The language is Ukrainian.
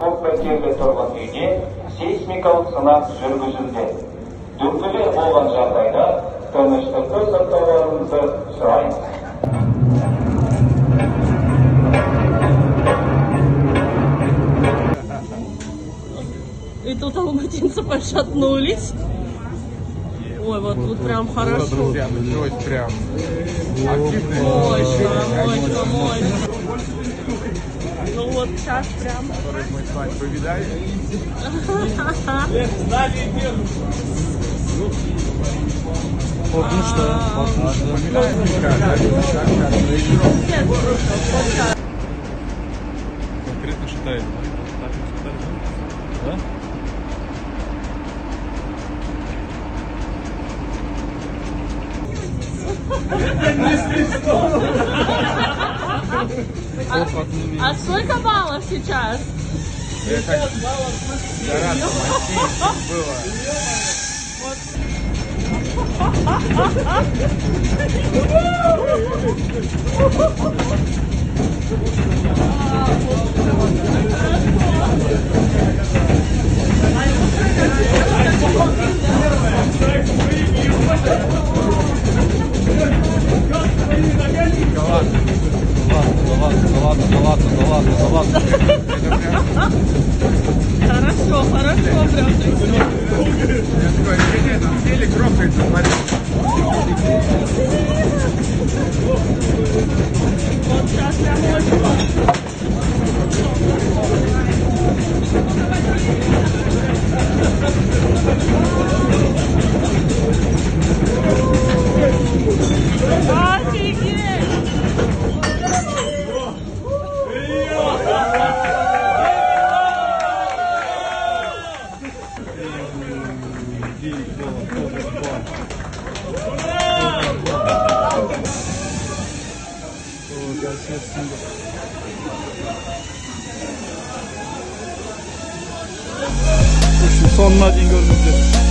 көп пәтерлі тұрғын үйде сейсмикалық сынақ жүргізілді. Дүмпулер болған жағдайда тыныштықты сақтауларыңызды сұраймыз. И тут алматинцы пошатнулись. Ой, вот тут прям хорошо. Друзья, началось прям активное. Мощно. Ну вот сейчас прям. Который мы с вами повидали. Вот, ну что, конкретно считает. Да? А сколько баллов сейчас? Я рад, что было. Да ладно. Хорошо, прям. Я такой, нет, там телек грохается, смотри. Вот сейчас прям очень. Офигеть! Sonuna din görüntü.